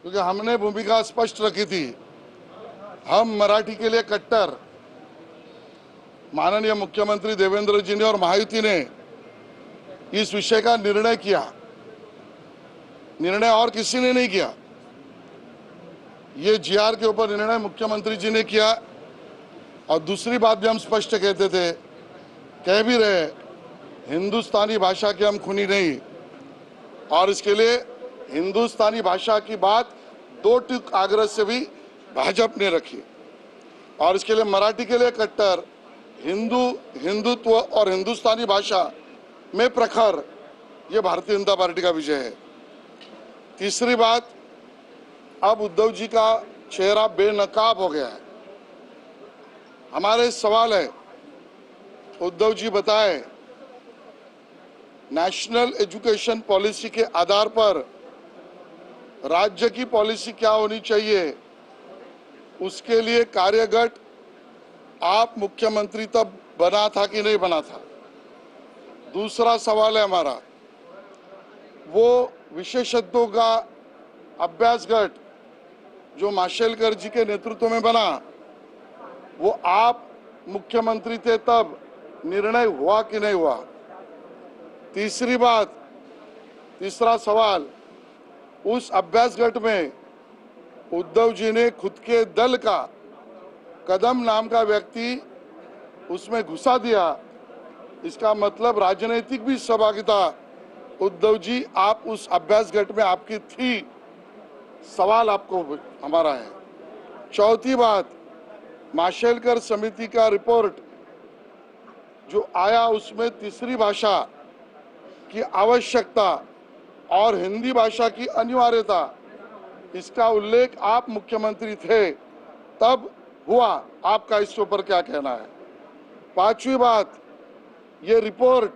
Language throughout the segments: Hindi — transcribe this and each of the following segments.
क्योंकि हमने भूमिका स्पष्ट रखी थी। हम मराठी के लिए कट्टर। माननीय मुख्यमंत्री देवेंद्र जी ने और महायुति ने इस विषय का निर्णय किया। निर्णय और किसी ने नहीं किया। ये जीआर के ऊपर निर्णय मुख्यमंत्री जी ने किया। और दूसरी बात भी हम स्पष्ट कहते थे, कह भी रहे, हिंदुस्तानी भाषा के हम खूनी नहीं। और इसके लिए हिंदुस्तानी भाषा की बात दो टूक आग्रह से भी भाजपा ने रखी। और इसके लिए मराठी के लिए कट्टर, हिंदुत्व और हिंदुस्तानी भाषा में प्रखर, ये भारतीय जनता पार्टी का विजय है। तीसरी बात, अब उद्धव जी का चेहरा बेनकाब हो गया है। हमारे सवाल है, उद्धव जी बताएं, नेशनल एजुकेशन पॉलिसी के आधार पर राज्य की पॉलिसी क्या होनी चाहिए, उसके लिए कार्यगठ आप मुख्यमंत्री तब बना था कि नहीं बना था। दूसरा सवाल है हमारा, वो विशेषज्ञों का अभ्यास गट जो माशेलकर जी के नेतृत्व में बना, वो आप मुख्यमंत्री थे तब निर्णय हुआ कि नहीं हुआ। तीसरी बात, तीसरा सवाल, उस अभ्यास गट में उद्धव जी ने खुद के दल का कदम नाम का व्यक्ति उसमें घुसा दिया। इसका मतलब राजनीतिक भी सहभागिता उद्धव जी आप उस अभ्यास गट में आपकी थी। सवाल आपको हमारा है। चौथी बात, माशेलकर समिति का रिपोर्ट जो आया उसमें तीसरी भाषा की आवश्यकता और हिंदी भाषा की अनिवार्यता, इसका उल्लेख आप मुख्यमंत्री थे तब हुआ। आपका इसके ऊपर क्या कहना है। पांचवी बात, ये रिपोर्ट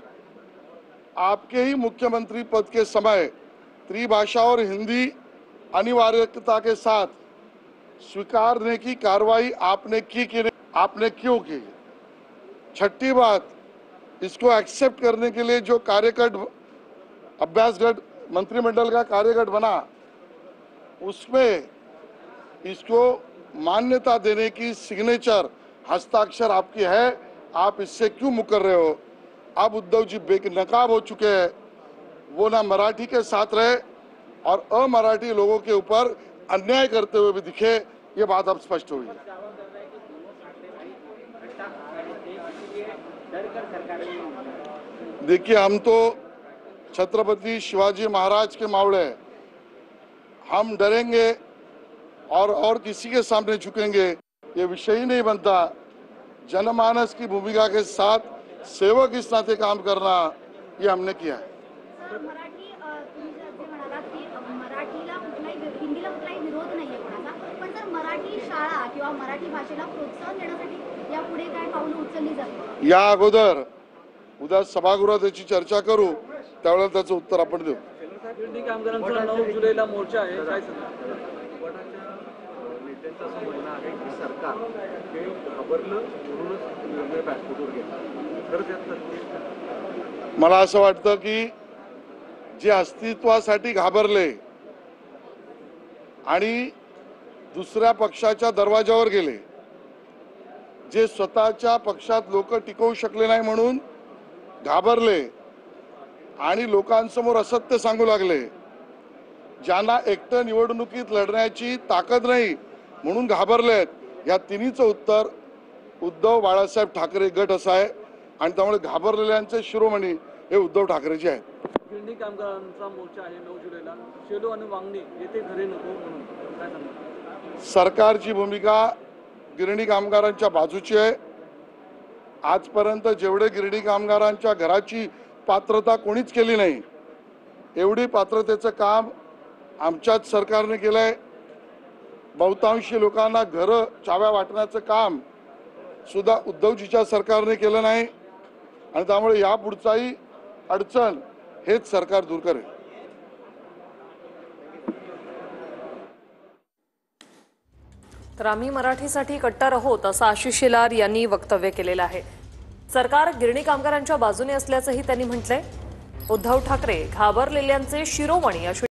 आपके ही मुख्यमंत्री पद के समय त्रिभाषा और हिंदी अनिवार्यता के साथ स्वीकारने की कार्रवाई आपने की कि नहीं, आपने क्यों की। छठी बात, इसको एक्सेप्ट करने के लिए जो कार्यगठ अभ्यासगढ़ मंत्रिमंडल का कार्यगठ बना, उसमें इसको मान्यता देने की सिग्नेचर हस्ताक्षर आपकी है, आप इससे क्यों मुकर रहे हो। अब उद्धव जी बेनकाब हो चुके हैं। वो ना मराठी के साथ रहे और अमराठी लोगों के ऊपर अन्याय करते हुए भी दिखे। ये बात अब स्पष्ट हुई। देखिए, हम तो छत्रपति शिवाजी महाराज के मावड़े, हम डरेंगे और किसी के सामने झुकेंगे, ये विषय ही नहीं बनता। जनमानस की भूमिका के साथ सेवक इस नाते काम करना, ये हमने किया है। विरोध नाहीये कोणाचा, पण जर मराठी शाळा किंवा मराठी भाषेला प्रोत्साहन देण्यासाठी यापुढे काय पावलं उचलली जातील? या अगोदर उद्या सभागृहात याची चर्चा करू, त्यावेळेला त्याचं उत्तर आपण देऊ। गिरणी कामगारांचा 9 जुलैला मोर्चा आहे, काय सांगणार? नेत्यांचं असं म्हणणं आहे की सरकार हे घाबरलं म्हणूनच निर्णय बॅकफूटवर गेला। खरं त्यात मला असं वाटतं की जे अस्तित्वासाठी घाबरले आणि दुसऱ्या पक्षाच्या दरवाजावर गेले, जे स्वतःच्या पक्षात लोक टिकवू शकले नाही म्हणून घाबरले आणि लोकांसमोर असत्य सांगू लागले, ज्यांना एकटं निवडणुकीत लढण्याची ताकद नाही म्हणून घाबरलेत, या तिन्हीचं उत्तर उद्धव बाळासाहेब ठाकरे गट असा आहे। आणि त्यामुळे घाबरलेल्यांचे शिरोमणी हे उद्धव ठाकरेजी आहेत। गिरणी कामगारांचा मोर्चा आहे 9 जुलैला, शेलू आणि वांगणी येथे घरे नको म्हणून काय सांगणार? सरकारची भूमिका गिरणी कामगारांच्या बाजूची आहे। आजपर्यंत जेवढे गिरणी कामगारांच्या घराची पात्रता कोणीच केली नाही, एवढी पात्रतेचं काम आमच्याच सरकारने केलंय। बहुतांशी लोकांना घरं चाव्या वाटण्याचं काम सुद्धा उद्धवजीच्या सरकारने केलं नाही आणि त्यामुळे यापुढचाही अडचण हेच सरकार दूर करेल। तर आम्ही मराठीसाठी कट्टर आहोत असं आशिष शेलार यांनी वक्तव्य केलेलं आहे। सरकार गिरणी कामगारांच्या बाजूने असल्याचंही त्यांनी म्हटलंय। उद्धव ठाकरे घाबरलेल्यांचे शिरोमणी अशी